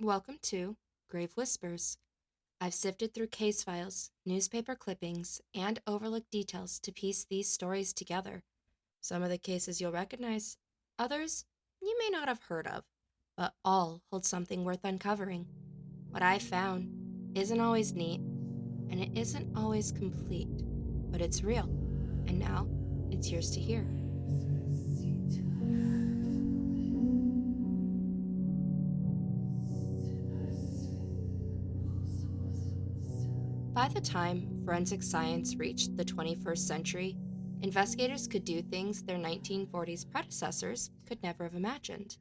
Welcome to Grave Whispers. I've sifted through case files, newspaper clippings, and overlooked details to piece these stories together. Some of the cases you'll recognize, others you may not have heard of, but all hold something worth uncovering. What I've found isn't always neat, and it isn't always complete, but it's real, and now it's yours to hear. By the time forensic science reached the 21st century, investigators could do things their 1940s predecessors could never have imagined.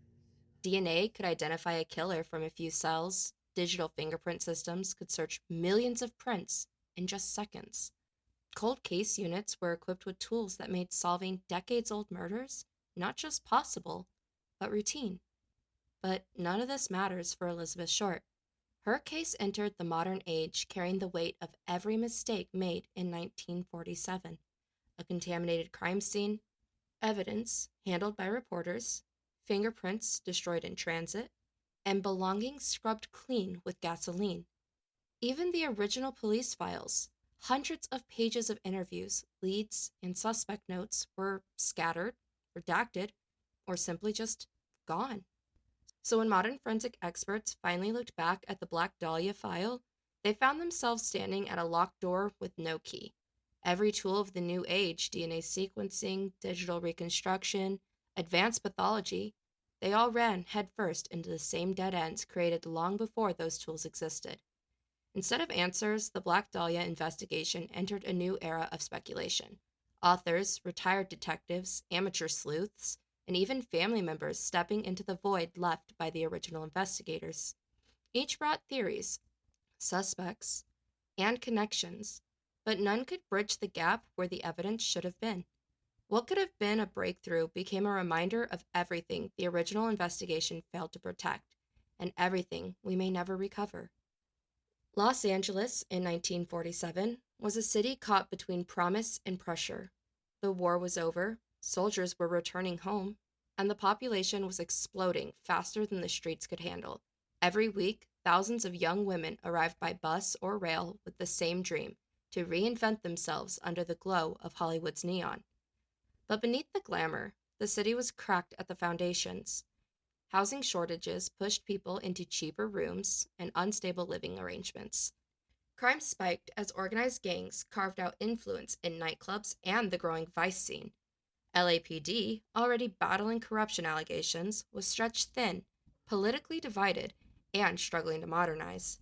DNA could identify a killer from a few cells, digital fingerprint systems could search millions of prints in just seconds. Cold case units were equipped with tools that made solving decades old murders not just possible, but routine. But none of this matters for Elizabeth Short. Her case entered the modern age carrying the weight of every mistake made in 1947. A contaminated crime scene, evidence handled by reporters, fingerprints destroyed in transit, and belongings scrubbed clean with gasoline. Even the original police files, hundreds of pages of interviews, leads, and suspect notes were scattered, redacted, or simply just gone. So when modern forensic experts finally looked back at the Black Dahlia file, they found themselves standing at a locked door with no key. Every tool of the new age, DNA sequencing, digital reconstruction, advanced pathology, they all ran headfirst into the same dead ends created long before those tools existed. Instead of answers, the Black Dahlia investigation entered a new era of speculation. Authors, retired detectives, amateur sleuths, and even family members stepping into the void left by the original investigators. Each brought theories, suspects, and connections, but none could bridge the gap where the evidence should have been. What could have been a breakthrough became a reminder of everything the original investigation failed to protect, and everything we may never recover. Los Angeles in 1947 was a city caught between promise and pressure. The war was over, soldiers were returning home, and the population was exploding faster than the streets could handle. Every week, thousands of young women arrived by bus or rail with the same dream to reinvent themselves under the glow of Hollywood's neon. But beneath the glamour, the city was cracked at the foundations. Housing shortages pushed people into cheaper rooms and unstable living arrangements. Crime spiked as organized gangs carved out influence in nightclubs and the growing vice scene. LAPD, already battling corruption allegations, was stretched thin, politically divided, and struggling to modernize.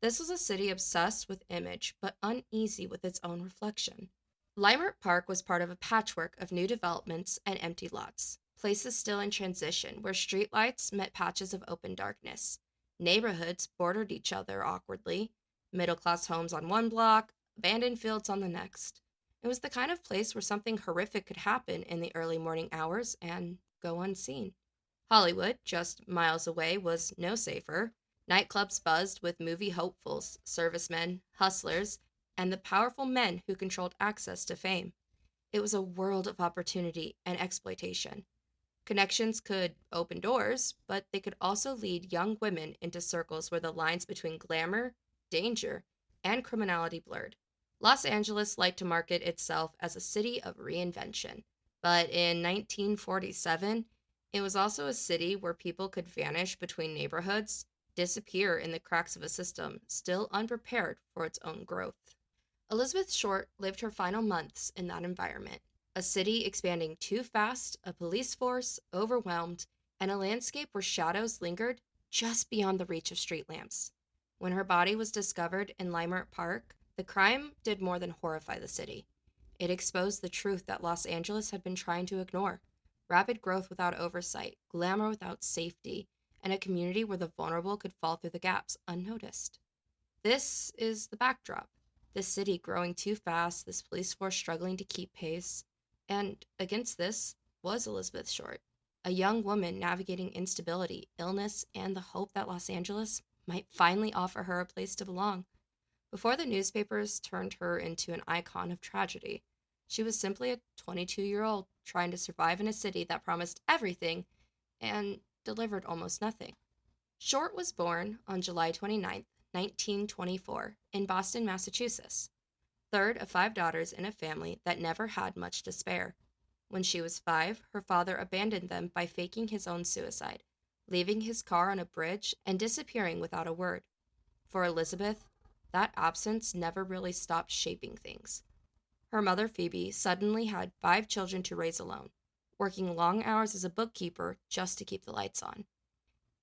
This was a city obsessed with image, but uneasy with its own reflection. Limerick Park was part of a patchwork of new developments and empty lots, places still in transition where streetlights met patches of open darkness. Neighborhoods bordered each other awkwardly, middle class homes on one block, abandoned fields on the next. It was the kind of place where something horrific could happen in the early morning hours and go unseen. Hollywood, just miles away, was no safer. Nightclubs buzzed with movie hopefuls, servicemen, hustlers, and the powerful men who controlled access to fame. It was a world of opportunity and exploitation. Connections could open doors, but they could also lead young women into circles where the lines between glamour, danger, and criminality blurred. Los Angeles liked to market itself as a city of reinvention, but in 1947, it was also a city where people could vanish between neighborhoods, disappear in the cracks of a system still unprepared for its own growth. Elizabeth Short lived her final months in that environment, a city expanding too fast, a police force overwhelmed, and a landscape where shadows lingered just beyond the reach of street lamps. When her body was discovered in Limerick Park, the crime did more than horrify the city. It exposed the truth that Los Angeles had been trying to ignore: rapid growth without oversight, glamour without safety, and a community where the vulnerable could fall through the gaps unnoticed. This is the backdrop: this city growing too fast, this police force struggling to keep pace. And against this was Elizabeth Short, a young woman navigating instability, illness, and the hope that Los Angeles might finally offer her a place to belong. Before the newspapers turned her into an icon of tragedy, she was simply a 22-year-old trying to survive in a city that promised everything and delivered almost nothing. Short was born on July 29, 1924, in Boston, Massachusetts, third of five daughters in a family that never had much to spare. When she was 5, her father abandoned them by faking his own suicide, leaving his car on a bridge and disappearing without a word. For Elizabeth, that absence never really stopped shaping things. Her mother, Phoebe, suddenly had 5 children to raise alone, working long hours as a bookkeeper just to keep the lights on.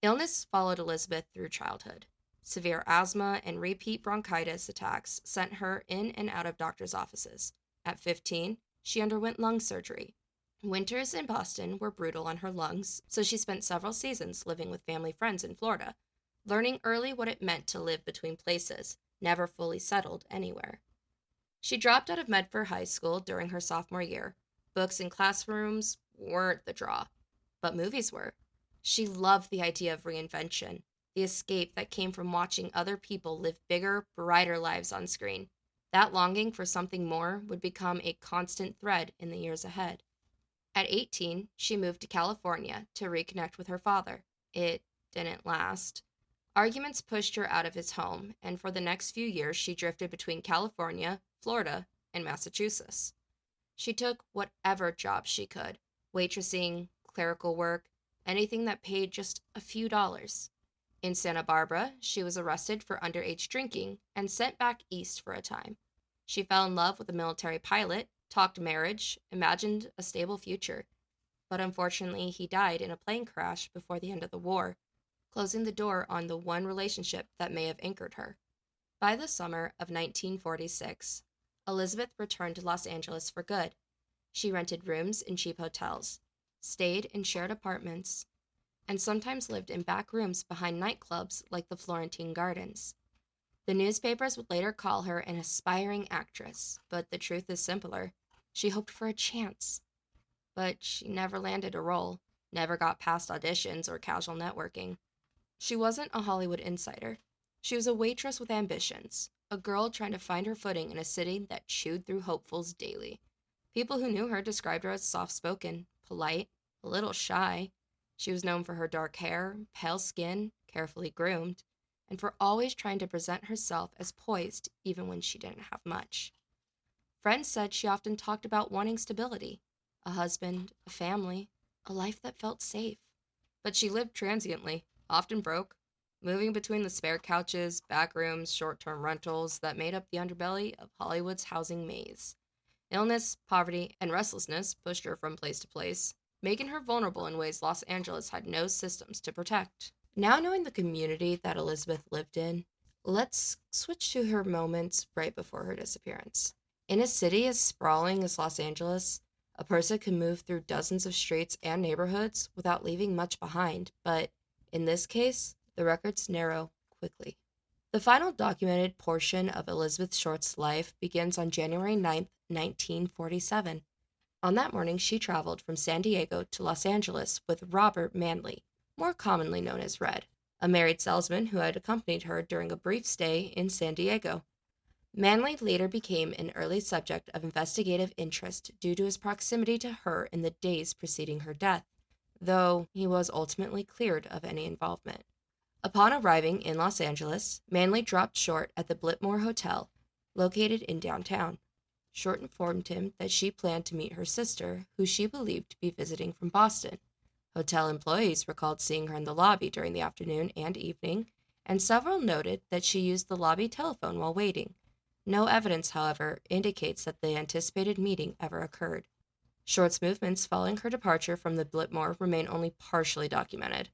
Illness followed Elizabeth through childhood. Severe asthma and repeat bronchitis attacks sent her in and out of doctors' offices. At 15, she underwent lung surgery. Winters in Boston were brutal on her lungs, so she spent several seasons living with family friends in Florida, learning early what it meant to live between places, never fully settled anywhere. She dropped out of Medford High School during her sophomore year. Books and classrooms weren't the draw, but movies were. She loved the idea of reinvention, the escape that came from watching other people live bigger, brighter lives on screen. That longing for something more would become a constant thread in the years ahead. At 18, she moved to California to reconnect with her father. It didn't last. Arguments pushed her out of his home, and for the next few years she drifted between California, Florida, and Massachusetts. She took whatever job she could, waitressing, clerical work, anything that paid just a few dollars. In Santa Barbara, she was arrested for underage drinking and sent back east for a time. She fell in love with a military pilot, talked marriage, imagined a stable future. But unfortunately, he died in a plane crash before the end of the war, closing the door on the one relationship that may have anchored her. By the summer of 1946, Elizabeth returned to Los Angeles for good. She rented rooms in cheap hotels, stayed in shared apartments, and sometimes lived in back rooms behind nightclubs like the Florentine Gardens. The newspapers would later call her an aspiring actress, but the truth is simpler. She hoped for a chance, but she never landed a role, never got past auditions or casual networking. She wasn't a Hollywood insider. She was a waitress with ambitions, a girl trying to find her footing in a city that chewed through hopefuls daily. People who knew her described her as soft-spoken, polite, a little shy. She was known for her dark hair, pale skin, carefully groomed, and for always trying to present herself as poised even when she didn't have much. Friends said she often talked about wanting stability, a husband, a family, a life that felt safe. But she lived transiently, often broke, moving between the spare couches, back rooms, short-term rentals that made up the underbelly of Hollywood's housing maze. Illness, poverty, and restlessness pushed her from place to place, making her vulnerable in ways Los Angeles had no systems to protect. Now knowing the community that Elizabeth lived in, let's switch to her moments right before her disappearance. In a city as sprawling as Los Angeles, a person can move through dozens of streets and neighborhoods without leaving much behind, but in this case, the records narrow quickly. The final documented portion of Elizabeth Short's life begins on January 9, 1947. On that morning, she traveled from San Diego to Los Angeles with Robert Manley, more commonly known as Red, a married salesman who had accompanied her during a brief stay in San Diego. Manley later became an early subject of investigative interest due to his proximity to her in the days preceding her death, though he was ultimately cleared of any involvement. Upon arriving in Los Angeles, Manley dropped Short at the Blitmore Hotel, located in downtown. Short informed him that she planned to meet her sister, who she believed to be visiting from Boston. Hotel employees recalled seeing her in the lobby during the afternoon and evening, and several noted that she used the lobby telephone while waiting. No evidence, however, indicates that the anticipated meeting ever occurred. Short's movements following her departure from the Blitmore remain only partially documented.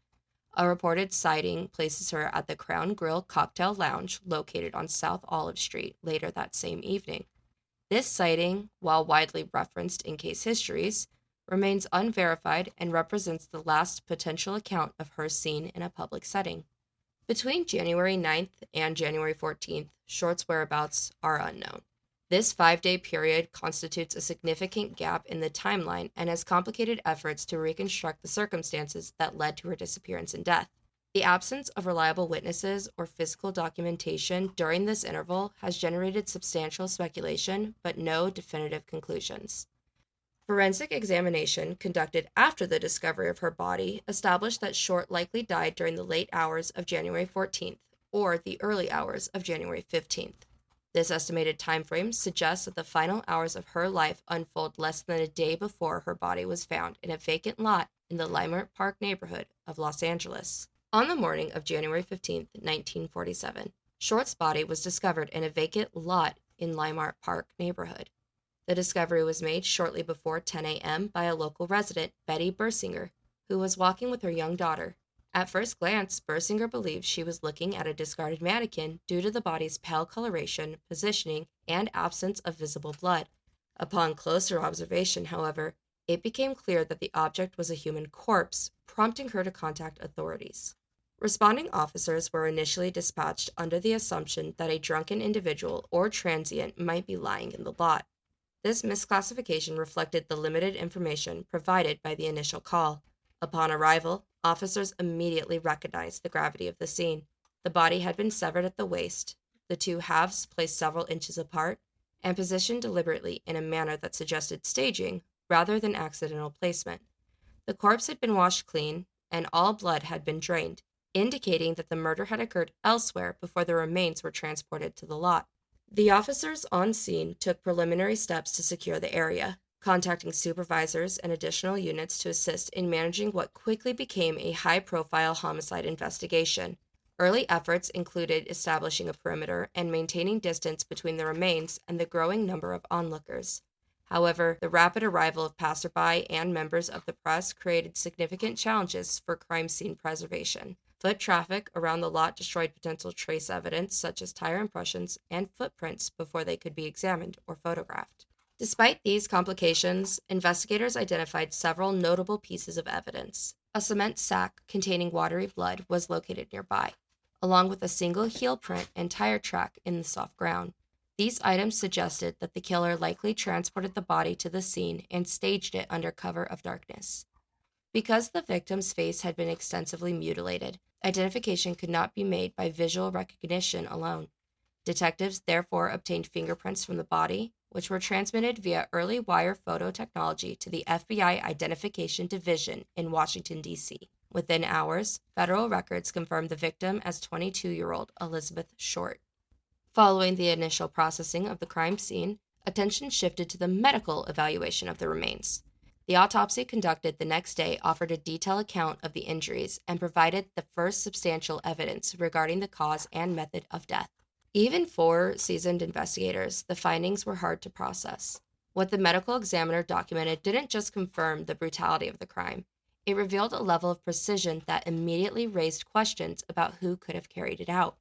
A reported sighting places her at the Crown Grill Cocktail Lounge located on South Olive Street later that same evening. This sighting, while widely referenced in case histories, remains unverified and represents the last potential account of her seen in a public setting. Between January 9th and January 14th, Short's whereabouts are unknown. This 5-day period constitutes a significant gap in the timeline and has complicated efforts to reconstruct the circumstances that led to her disappearance and death. The absence of reliable witnesses or physical documentation during this interval has generated substantial speculation, but no definitive conclusions. Forensic examination conducted after the discovery of her body established that Short likely died during the late hours of January 14th or the early hours of January 15th. This estimated time frame suggests that the final hours of her life unfold less than a day before her body was found in a vacant lot in the Leimert Park neighborhood of Los Angeles. On the morning of January 15th, 1947, Short's body was discovered in a vacant lot in Leimert Park neighborhood. The discovery was made shortly before 10 a.m. by a local resident, Betty Bersinger, who was walking with her young daughter. At first glance, Bersinger believed she was looking at a discarded mannequin due to the body's pale coloration, positioning, and absence of visible blood. Upon closer observation, however, it became clear that the object was a human corpse, prompting her to contact authorities. Responding officers were initially dispatched under the assumption that a drunken individual or transient might be lying in the lot. This misclassification reflected the limited information provided by the initial call. Upon arrival, officers immediately recognized the gravity of the scene. The body had been severed at the waist, the two halves placed several inches apart, and positioned deliberately in a manner that suggested staging rather than accidental placement. The corpse had been washed clean, and all blood had been drained, indicating that the murder had occurred elsewhere before the remains were transported to the lot. The officers on scene took preliminary steps to secure the area, contacting supervisors and additional units to assist in managing what quickly became a high-profile homicide investigation. Early efforts included establishing a perimeter and maintaining distance between the remains and the growing number of onlookers. However, the rapid arrival of passerby and members of the press created significant challenges for crime scene preservation. Foot traffic around the lot destroyed potential trace evidence such as tire impressions and footprints before they could be examined or photographed. Despite these complications, investigators identified several notable pieces of evidence. A cement sack containing watery blood was located nearby, along with a single heel print and tire track in the soft ground. These items suggested that the killer likely transported the body to the scene and staged it under cover of darkness. Because the victim's face had been extensively mutilated, identification could not be made by visual recognition alone. Detectives therefore obtained fingerprints from the body, which were transmitted via early wire photo technology to the FBI Identification Division in Washington, D.C. Within hours, federal records confirmed the victim as 22-year-old Elizabeth Short. Following the initial processing of the crime scene, attention shifted to the medical evaluation of the remains. The autopsy conducted the next day offered a detailed account of the injuries and provided the first substantial evidence regarding the cause and method of death. Even for seasoned investigators, the findings were hard to process. What the medical examiner documented didn't just confirm the brutality of the crime, it revealed a level of precision that immediately raised questions about who could have carried it out.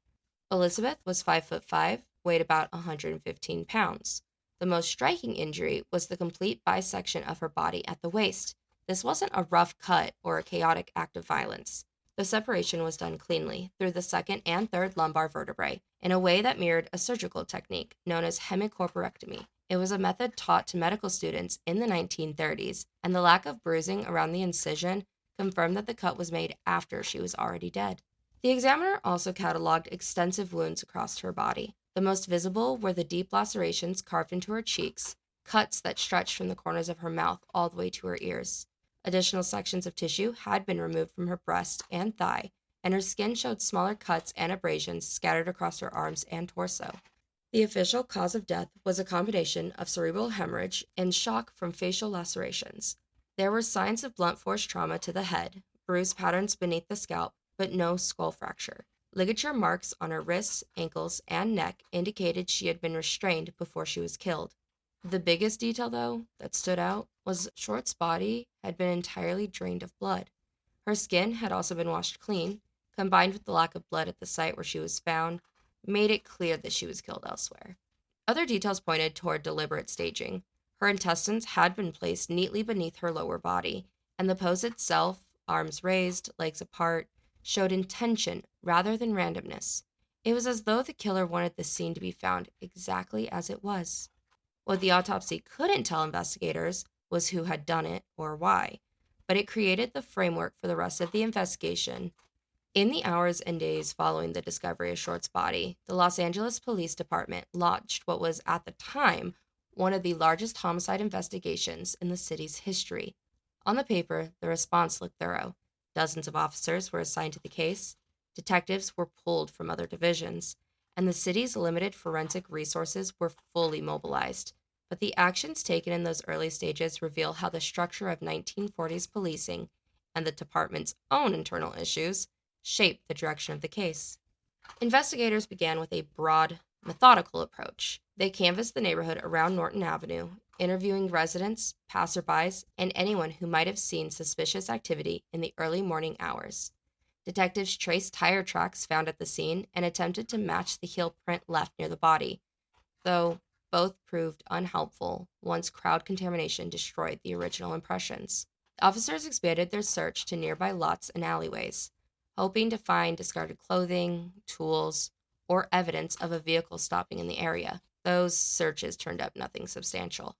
Elizabeth was 5'5", weighed about 115 pounds. The most striking injury was the complete bisection of her body at the waist. This wasn't a rough cut or a chaotic act of violence. The separation was done cleanly through the second and third lumbar vertebrae in a way that mirrored a surgical technique known as hemicorporectomy. It was a method taught to medical students in the 1930s, and the lack of bruising around the incision confirmed that the cut was made after she was already dead. The examiner also cataloged extensive wounds across her body. The most visible were the deep lacerations carved into her cheeks, cuts that stretched from the corners of her mouth all the way to her ears. Additional sections of tissue had been removed from her breast and thigh, and her skin showed smaller cuts and abrasions scattered across her arms and torso. The official cause of death was a combination of cerebral hemorrhage and shock from facial lacerations. There were signs of blunt force trauma to the head, bruise patterns beneath the scalp, but no skull fracture. Ligature marks on her wrists, ankles, and neck indicated she had been restrained before she was killed. The biggest detail, though, that stood out was Short's body had been entirely drained of blood. Her skin had also been washed clean, combined with the lack of blood at the site where she was found, made it clear that she was killed elsewhere. Other details pointed toward deliberate staging. Her intestines had been placed neatly beneath her lower body, and the pose itself, arms raised, legs apart, showed intention rather than randomness. It was as though the killer wanted the scene to be found exactly as it was. What the autopsy couldn't tell investigators was who had done it or why, but it created the framework for the rest of the investigation. In the hours and days following the discovery of Short's body, the Los Angeles Police Department launched what was, at the time, one of the largest homicide investigations in the city's history. On the paper, the response looked thorough. Dozens of officers were assigned to the case, detectives were pulled from other divisions, and the city's limited forensic resources were fully mobilized. But the actions taken in those early stages reveal how the structure of 1940s policing and the department's own internal issues shaped the direction of the case. Investigators began with a broad, methodical approach. They canvassed the neighborhood around Norton Avenue, interviewing residents, passerbys, and anyone who might have seen suspicious activity in the early morning hours. Detectives traced tire tracks found at the scene and attempted to match the heel print left near the body, though both proved unhelpful once crowd contamination destroyed the original impressions. The officers expanded their search to nearby lots and alleyways, hoping to find discarded clothing, tools, or evidence of a vehicle stopping in the area. Those searches turned up nothing substantial.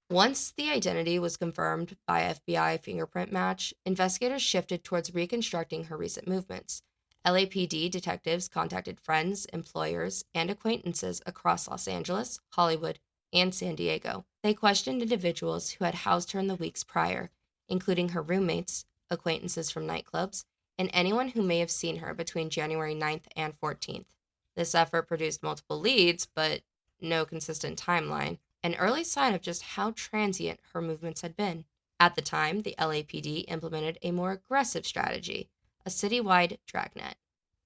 Once the identity was confirmed by FBI fingerprint match, investigators shifted towards reconstructing her recent movements. LAPD detectives contacted friends, employers, and acquaintances across Los Angeles, Hollywood, and San Diego. They questioned individuals who had housed her in the weeks prior, including her roommates, acquaintances from nightclubs, and anyone who may have seen her between January 9th and 14th. This effort produced multiple leads, but no consistent timeline, an early sign of just how transient her movements had been. At the time, the LAPD implemented a more aggressive strategy, a citywide dragnet.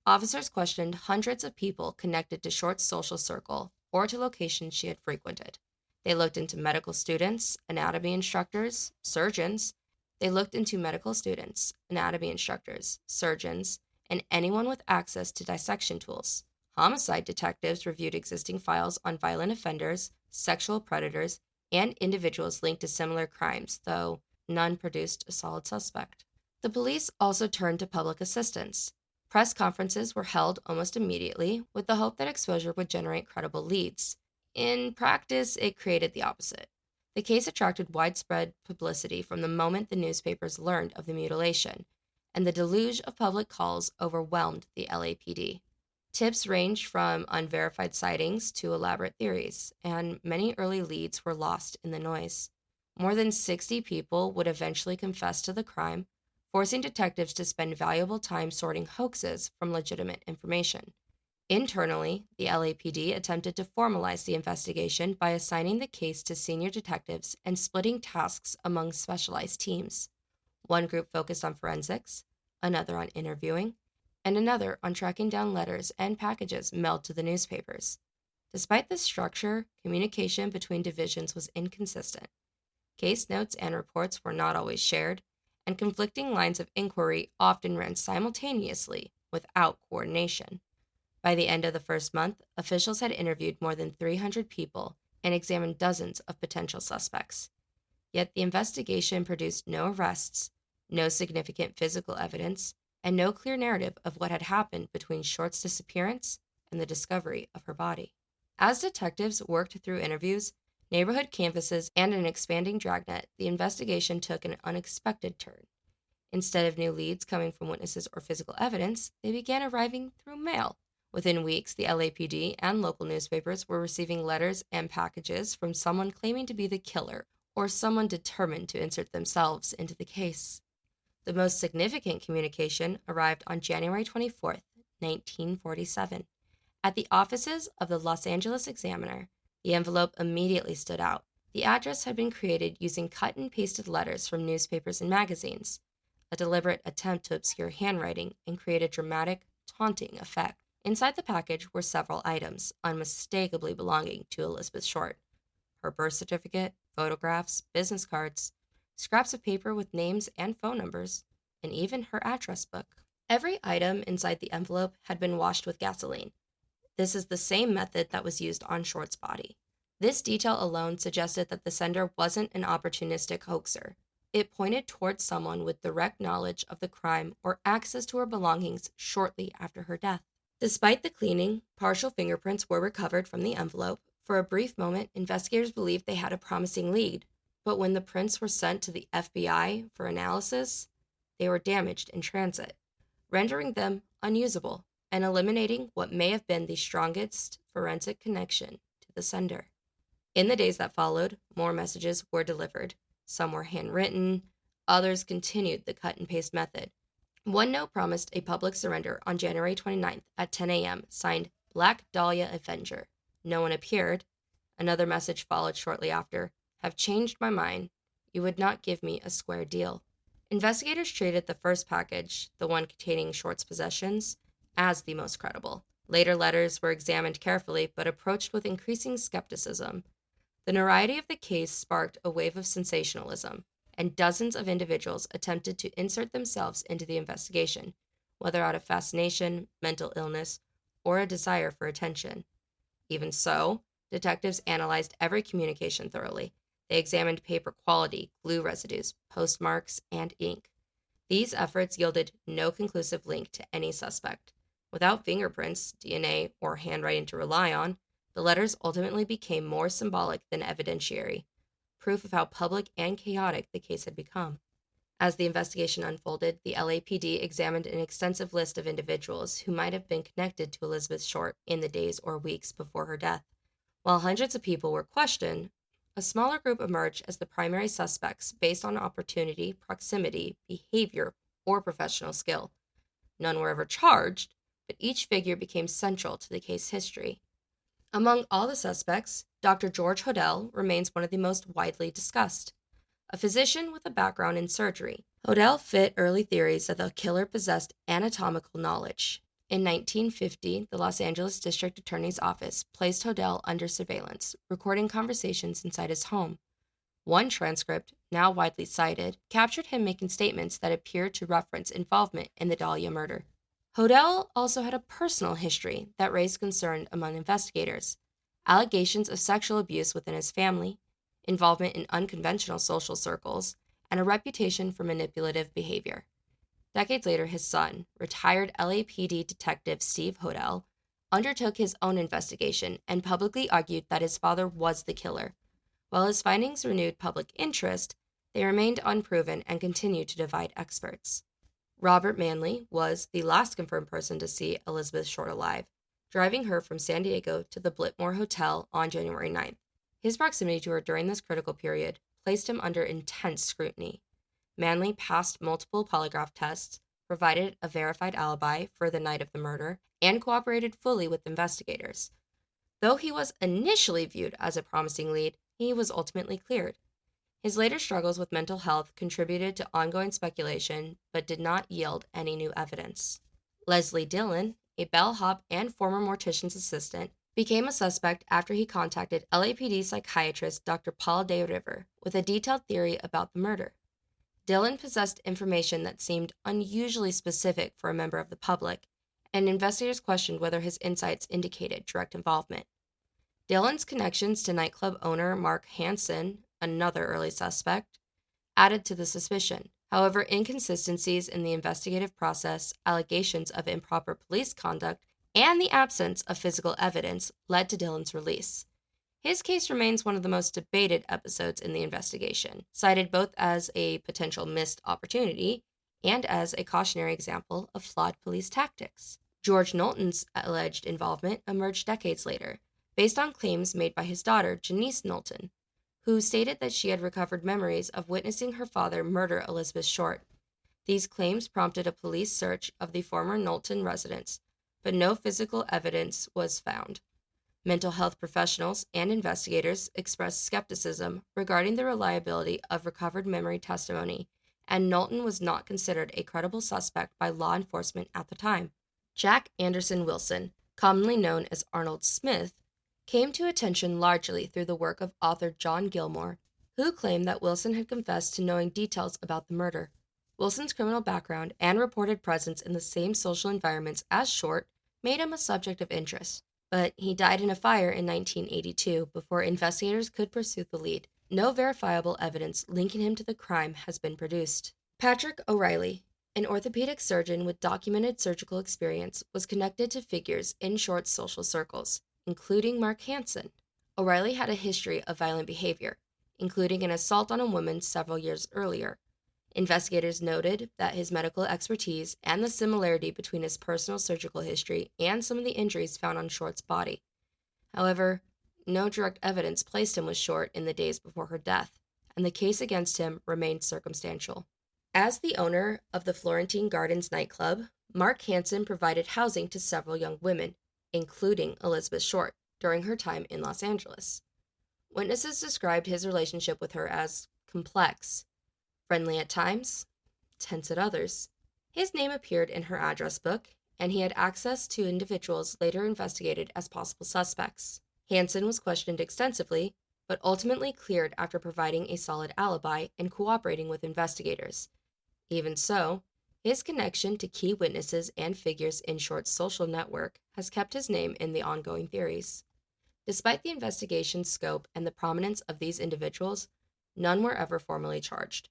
Officers questioned hundreds of people connected to Short's social circle or to locations she had frequented. They looked into medical students, anatomy instructors, surgeons. They looked into medical students, anatomy instructors, surgeons, and anyone with access to dissection tools. Homicide detectives reviewed existing files on violent offenders, sexual predators, and individuals linked to similar crimes, though none produced a solid suspect. The police also turned to public assistance. Press conferences were held almost immediately with the hope that exposure would generate credible leads. In practice, it created the opposite. The case attracted widespread publicity from the moment the newspapers learned of the mutilation, and the deluge of public calls overwhelmed the LAPD. Tips ranged from unverified sightings to elaborate theories, and many early leads were lost in the noise. More than 60 people would eventually confess to the crime, forcing detectives to spend valuable time sorting hoaxes from legitimate information. Internally, the LAPD attempted to formalize the investigation by assigning the case to senior detectives and splitting tasks among specialized teams. One group focused on forensics, another on interviewing, and another on tracking down letters and packages mailed to the newspapers. Despite this structure, communication between divisions was inconsistent. Case notes and reports were not always shared, and conflicting lines of inquiry often ran simultaneously without coordination. By the end of the first month, officials had interviewed more than 300 people and examined dozens of potential suspects. Yet the investigation produced no arrests, no significant physical evidence, and no clear narrative of what had happened between Short's disappearance and the discovery of her body. As detectives worked through interviews, neighborhood canvasses, and an expanding dragnet, the investigation took an unexpected turn. Instead of new leads coming from witnesses or physical evidence, they began arriving through mail. Within weeks, the LAPD and local newspapers were receiving letters and packages from someone claiming to be the killer or someone determined to insert themselves into the case. The most significant communication arrived on January 24th, 1947. At the offices of the Los Angeles Examiner, the envelope immediately stood out. The address had been created using cut and pasted letters from newspapers and magazines, a deliberate attempt to obscure handwriting and create a dramatic, taunting effect. Inside the package were several items, unmistakably belonging to Elizabeth Short. Her birth certificate, photographs, business cards, scraps of paper with names and phone numbers, and even her address book. Every item inside the envelope had been washed with gasoline. This is the same method that was used on Short's body. This detail alone suggested that the sender wasn't an opportunistic hoaxer. It pointed towards someone with direct knowledge of the crime or access to her belongings shortly after her death. Despite the cleaning, partial fingerprints were recovered from the envelope. For a brief moment, investigators believed they had a promising lead, but when the prints were sent to the FBI for analysis, they were damaged in transit, rendering them unusable and eliminating what may have been the strongest forensic connection to the sender. In the days that followed, more messages were delivered. Some were handwritten, others continued the cut and paste method. One note promised a public surrender on January 29th at 10 a.m., signed Black Dahlia Avenger. No one appeared. Another message followed shortly after. Have changed my mind. You would not give me a square deal. Investigators treated the first package, the one containing Short's possessions, as the most credible. Later letters were examined carefully but approached with increasing skepticism. The notoriety of the case sparked a wave of sensationalism, and dozens of individuals attempted to insert themselves into the investigation, whether out of fascination, mental illness, or a desire for attention. Even so, detectives analyzed every communication thoroughly. They examined paper quality, glue residues, postmarks, and ink. These efforts yielded no conclusive link to any suspect. Without fingerprints, DNA, or handwriting to rely on, the letters ultimately became more symbolic than evidentiary, proof of how public and chaotic the case had become. As the investigation unfolded, the LAPD examined an extensive list of individuals who might have been connected to Elizabeth Short in the days or weeks before her death. While hundreds of people were questioned, a smaller group emerged as the primary suspects based on opportunity, proximity, behavior, or professional skill. None were ever charged, but each figure became central to the case history. Among all the suspects, Dr. George Hodel remains one of the most widely discussed. A physician with a background in surgery, Hodel fit early theories that the killer possessed anatomical knowledge. In 1950, the Los Angeles District Attorney's Office placed Hodel under surveillance, recording conversations inside his home. One transcript, now widely cited, captured him making statements that appeared to reference involvement in the Dahlia murder. Hodel also had a personal history that raised concern among investigators. Allegations of sexual abuse within his family, involvement in unconventional social circles, and a reputation for manipulative behavior. Decades later, his son, retired LAPD Detective Steve Hodel, undertook his own investigation and publicly argued that his father was the killer. While his findings renewed public interest, they remained unproven and continued to divide experts. Robert Manley was the last confirmed person to see Elizabeth Short alive, driving her from San Diego to the Blitmore Hotel on January 9th. His proximity to her during this critical period placed him under intense scrutiny. Manley passed multiple polygraph tests, provided a verified alibi for the night of the murder, and cooperated fully with investigators. Though he was initially viewed as a promising lead, he was ultimately cleared. His later struggles with mental health contributed to ongoing speculation, but did not yield any new evidence. Leslie Dillon, a bellhop and former mortician's assistant, became a suspect after he contacted LAPD psychiatrist Dr. Paul De River with a detailed theory about the murder. Dillon possessed information that seemed unusually specific for a member of the public, and investigators questioned whether his insights indicated direct involvement. Dillon's connections to nightclub owner Mark Hansen, another early suspect, added to the suspicion. However, inconsistencies in the investigative process, allegations of improper police conduct, and the absence of physical evidence led to Dillon's release. His case remains one of the most debated episodes in the investigation, cited both as a potential missed opportunity and as a cautionary example of flawed police tactics. George Knowlton's alleged involvement emerged decades later, based on claims made by his daughter, Janice Knowlton, who stated that she had recovered memories of witnessing her father murder Elizabeth Short. These claims prompted a police search of the former Knowlton residence, but no physical evidence was found. Mental health professionals and investigators expressed skepticism regarding the reliability of recovered memory testimony, and Knowlton was not considered a credible suspect by law enforcement at the time. Jack Anderson Wilson, commonly known as Arnold Smith, came to attention largely through the work of author John Gilmore, who claimed that Wilson had confessed to knowing details about the murder. Wilson's criminal background and reported presence in the same social environments as Short made him a subject of interest, but he died in a fire in 1982 before investigators could pursue the lead. No verifiable evidence linking him to the crime has been produced. Patrick O'Reilly, an orthopedic surgeon with documented surgical experience, was connected to figures in Short's social circles, including Mark Hansen. O'Reilly had a history of violent behavior, including an assault on a woman several years earlier. Investigators noted that his medical expertise and the similarity between his personal surgical history and some of the injuries found on Short's body. However, No direct evidence placed him with Short in the days before her death, and the case against him remained circumstantial. As the owner of the Florentine Gardens nightclub, Mark Hansen provided housing to several young women, including Elizabeth Short, during her time in Los Angeles. Witnesses described his relationship with her as complex, friendly at times, tense at others. His name appeared in her address book, and he had access to individuals later investigated as possible suspects. Hansen was questioned extensively, but ultimately cleared after providing a solid alibi and cooperating with investigators. Even so, his connection to key witnesses and figures in Short's social network has kept his name in the ongoing theories. Despite the investigation's scope and the prominence of these individuals, none were ever formally charged.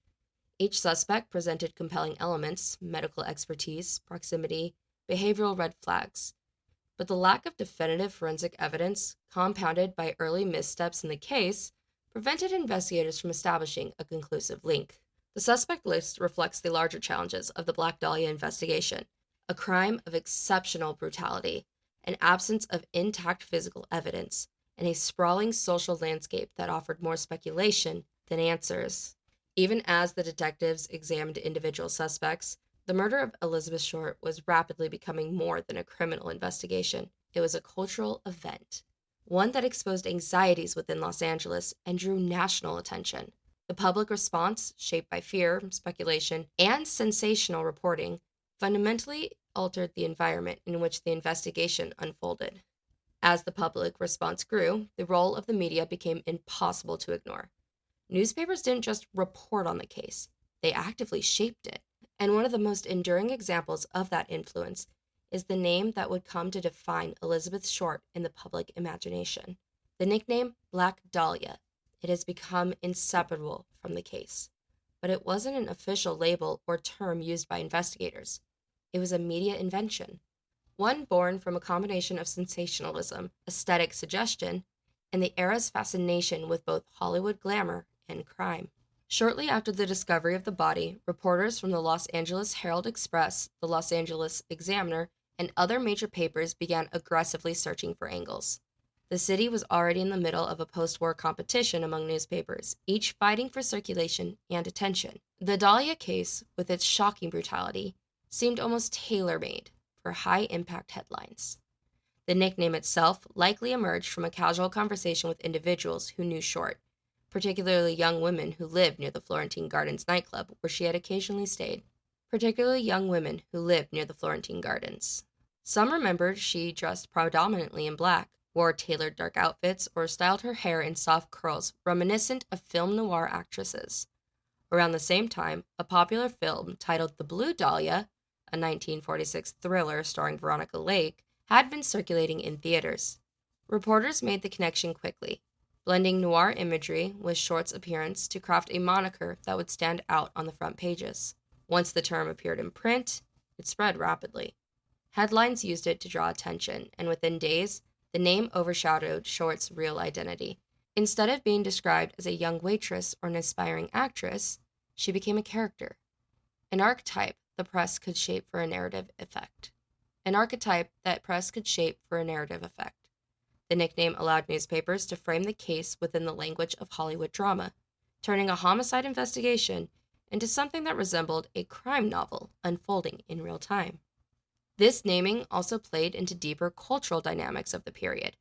Each suspect presented compelling elements, medical expertise, proximity, behavioral red flags. But the lack of definitive forensic evidence, compounded by early missteps in the case, prevented investigators from establishing a conclusive link. The suspect list reflects the larger challenges of the Black Dahlia investigation: a crime of exceptional brutality, an absence of intact physical evidence, and a sprawling social landscape that offered more speculation than answers. Even as the detectives examined individual suspects, the murder of Elizabeth Short was rapidly becoming more than a criminal investigation. It was a cultural event, one that exposed anxieties within Los Angeles and drew national attention. The public response, shaped by fear, speculation, and sensational reporting, fundamentally altered the environment in which the investigation unfolded. As the public response grew, the role of the media became impossible to ignore. Newspapers didn't just report on the case, they actively shaped it. And one of the most enduring examples of that influence is the name that would come to define Elizabeth Short in the public imagination: the nickname Black Dahlia. It has become inseparable from the case. But it wasn't an official label or term used by investigators. It was a media invention, one born from a combination of sensationalism, aesthetic suggestion, and the era's fascination with both Hollywood glamour and crime. Shortly after the discovery of the body, reporters from the Los Angeles Herald-Express, the Los Angeles Examiner, and other major papers began aggressively searching for angles. The city was already in the middle of a post-war competition among newspapers, each fighting for circulation and attention. The Dahlia case, with its shocking brutality, seemed almost tailor-made for high-impact headlines. The nickname itself likely emerged from a casual conversation with individuals who knew Short, particularly young women who lived near the Florentine Gardens nightclub where she had occasionally stayed. Some remembered she dressed predominantly in black, wore tailored dark outfits, or styled her hair in soft curls reminiscent of film noir actresses. Around the same time, a popular film titled The Blue Dahlia, a 1946 thriller starring Veronica Lake, had been circulating in theaters. Reporters made the connection quickly, blending noir imagery with Short's appearance to craft a moniker that would stand out on the front pages. Once the term appeared in print, it spread rapidly. Headlines used it to draw attention, and within days, the name overshadowed Short's real identity. Instead of being described as a young waitress or an aspiring actress, she became a character, an archetype the press could shape for a narrative effect. The nickname allowed newspapers to frame the case within the language of Hollywood drama, turning a homicide investigation into something that resembled a crime novel unfolding in real time. This naming also played into deeper cultural dynamics of the period.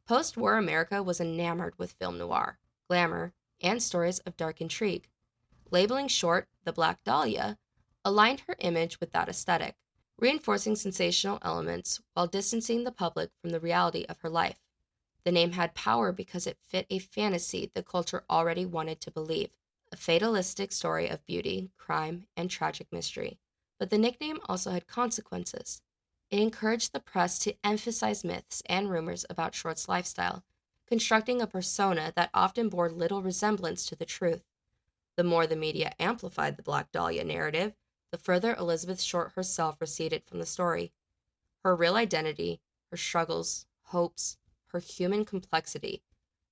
Post-war America was enamored with film noir, glamour, and stories of dark intrigue. Labeling Short the Black Dahlia aligned her image with that aesthetic, reinforcing sensational elements while distancing the public from the reality of her life. The name had power because it fit a fantasy the culture already wanted to believe, a fatalistic story of beauty, crime, and tragic mystery. But the nickname also had consequences. It encouraged the press to emphasize myths and rumors about Short's lifestyle, constructing a persona that often bore little resemblance to the truth. The more the media amplified the Black Dahlia narrative, the further Elizabeth Short herself receded from the story. Her real identity, her struggles, hopes, her human complexity,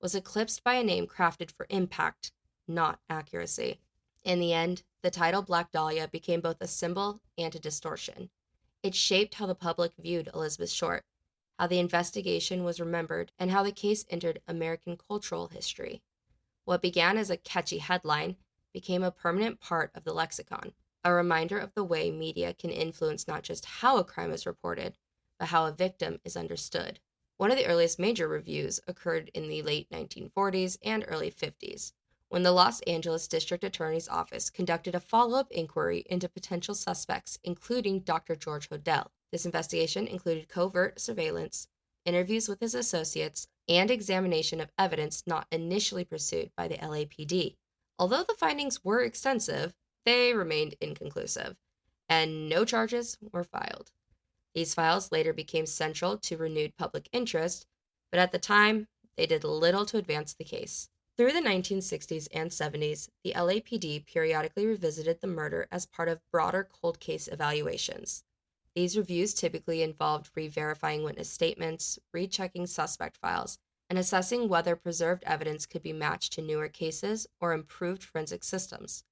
was eclipsed by a name crafted for impact, not accuracy. In the end, the title Black Dahlia became both a symbol and a distortion. It shaped how the public viewed Elizabeth Short. how the investigation was remembered, and how the case entered American cultural history. What began as a catchy headline became a permanent part of the lexicon, a reminder of the way media can influence not just how a crime is reported, but how a victim is understood. One of the earliest major reviews occurred in the late 1940s and early 50s, when the Los Angeles District Attorney's Office conducted a follow up inquiry into potential suspects, including Dr. George Hodel. This investigation included covert surveillance, interviews with his associates, and examination of evidence not initially pursued by the LAPD. Although the findings were extensive, they remained inconclusive, and no charges were filed. These files later became central to renewed public interest, but at the time, they did little to advance the case. Through the 1960s and 70s, the LAPD periodically revisited the murder as part of broader cold case evaluations. These reviews typically involved re-verifying witness statements, rechecking suspect files, and assessing whether preserved evidence could be matched to newer cases or improved forensic systems.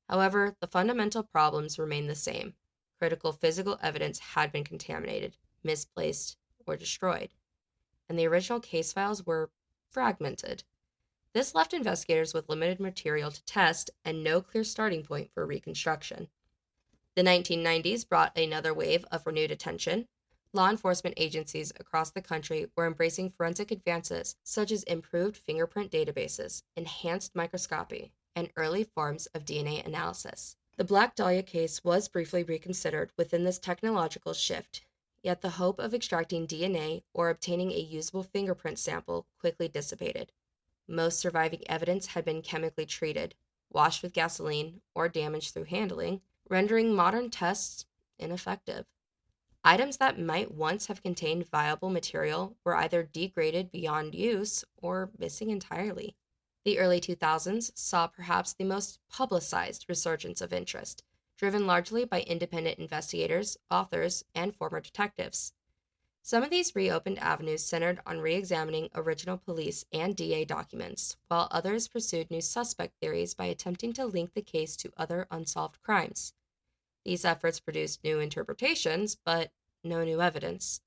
However, the fundamental problems remained the same. Critical physical evidence had been contaminated, misplaced, or destroyed, and the original case files were fragmented. This left investigators with limited material to test and no clear starting point for reconstruction. The 1990s brought another wave of renewed attention. Law enforcement agencies across the country were embracing forensic advances such as improved fingerprint databases, enhanced microscopy, and early forms of DNA analysis. The Black Dahlia case was briefly reconsidered within this technological shift, yet the hope of extracting DNA or obtaining a usable fingerprint sample quickly dissipated. Most surviving evidence had been chemically treated, washed with gasoline, or damaged through handling, rendering modern tests ineffective. Items that might once have contained viable material were either degraded beyond use or missing entirely. The early 2000s saw perhaps the most publicized resurgence of interest, driven largely by independent investigators, authors, and former detectives. Some of these reopened avenues centered on re-examining original police and DA documents, while others pursued new suspect theories by attempting to link the case to other unsolved crimes. These efforts produced new interpretations, but no new evidence.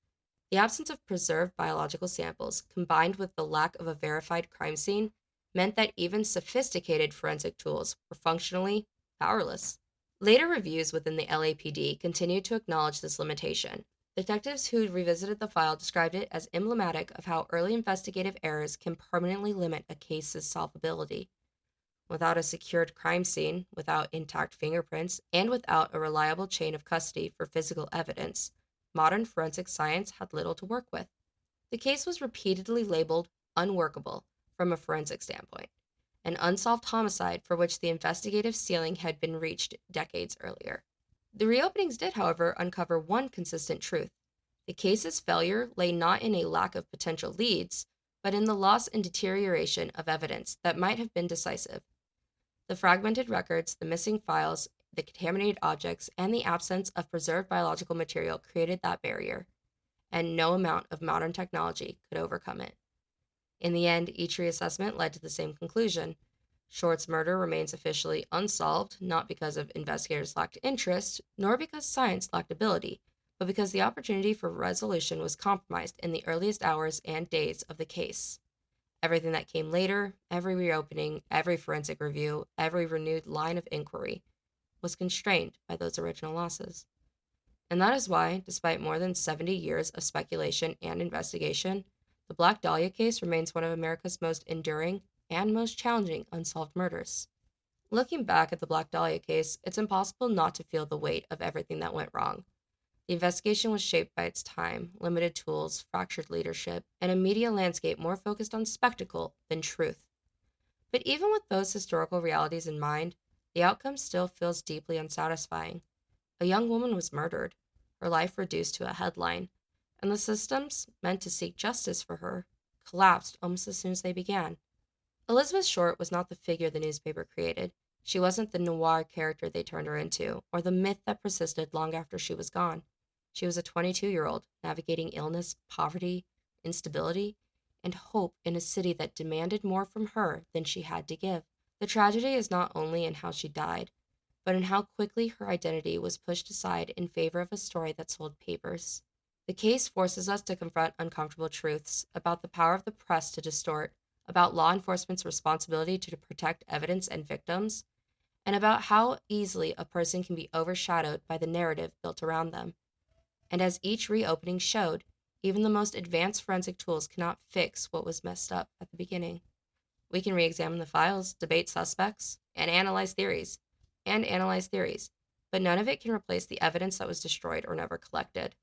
The absence of preserved biological samples, combined with the lack of a verified crime scene, meant that even sophisticated forensic tools were functionally powerless. Later reviews within the LAPD continued to acknowledge this limitation. Detectives who revisited the file described it as emblematic of how early investigative errors can permanently limit a case's solvability. Without a secured crime scene, without intact fingerprints, and without a reliable chain of custody for physical evidence, modern forensic science had little to work with. The case was repeatedly labeled unworkable from a forensic standpoint, an unsolved homicide for which the investigative ceiling had been reached decades earlier. The reopenings did, however, uncover one consistent truth. The case's failure lay not in a lack of potential leads, but in the loss and deterioration of evidence that might have been decisive. The fragmented records, the missing files, the contaminated objects, and the absence of preserved biological material created that barrier, and no amount of modern technology could overcome it. In the end, each reassessment led to the same conclusion. Short's murder remains officially unsolved, not because of investigators lacked interest, nor because science lacked ability, but because the opportunity for resolution was compromised in the earliest hours and days of the case. Everything that came later, every reopening, every forensic review, every renewed line of inquiry, was constrained by those original losses. And that is why, despite more than 70 years of speculation and investigation, the Black Dahlia case remains one of America's most enduring and most challenging unsolved murders. Looking back at the Black Dahlia case, it's impossible not to feel the weight of everything that went wrong. The investigation was shaped by its time, limited tools, fractured leadership, and a media landscape more focused on spectacle than truth. But even with those historical realities in mind, the outcome still feels deeply unsatisfying. A young woman was murdered, her life reduced to a headline, and the systems meant to seek justice for her collapsed almost as soon as they began. Elizabeth Short was not the figure the newspaper created. She wasn't the noir character they turned her into, or the myth that persisted long after she was gone. She was a 22-year-old navigating illness, poverty, instability, and hope in a city that demanded more from her than she had to give. The tragedy is not only in how she died, but in how quickly her identity was pushed aside in favor of a story that sold papers. The case forces us to confront uncomfortable truths about the power of the press to distort, about law enforcement's responsibility to protect evidence and victims, and about how easily a person can be overshadowed by the narrative built around them. And as each reopening showed, even the most advanced forensic tools cannot fix what was messed up at the beginning. We can re-examine the files, debate suspects, and analyze theories, but none of it can replace the evidence that was destroyed or never collected.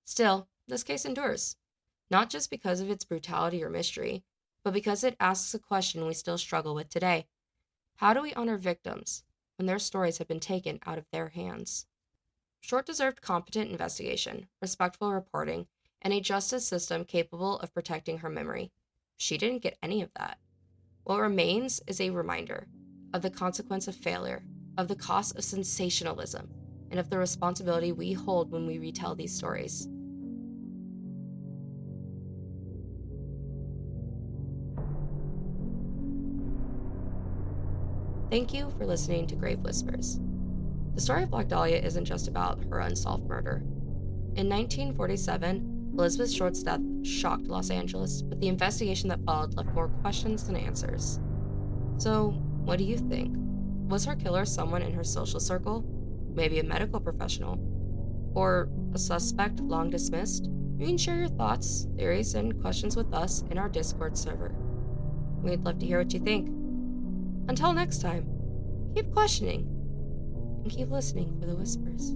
Still, this case endures, not just because of its brutality or mystery, but because it asks a question we still struggle with today. How do we honor victims when their stories have been taken out of their hands? Short deserved competent investigation, respectful reporting, and a justice system capable of protecting her memory. She didn't get any of that. What remains is a reminder of the consequence of failure, of the cost of sensationalism, and of the responsibility we hold when we retell these stories. Thank you for listening to Grave Whispers. The story of Black Dahlia isn't just about her unsolved murder. In 1947, Elizabeth Short's death shocked Los Angeles, but the investigation that followed left more questions than answers. So, what do you think? Was her killer someone in her social circle? Maybe a medical professional? Or a suspect long dismissed? You can share your thoughts, theories, and questions with us in our Discord server. We'd love to hear what you think. Until next time, keep questioning and keep listening for the whispers.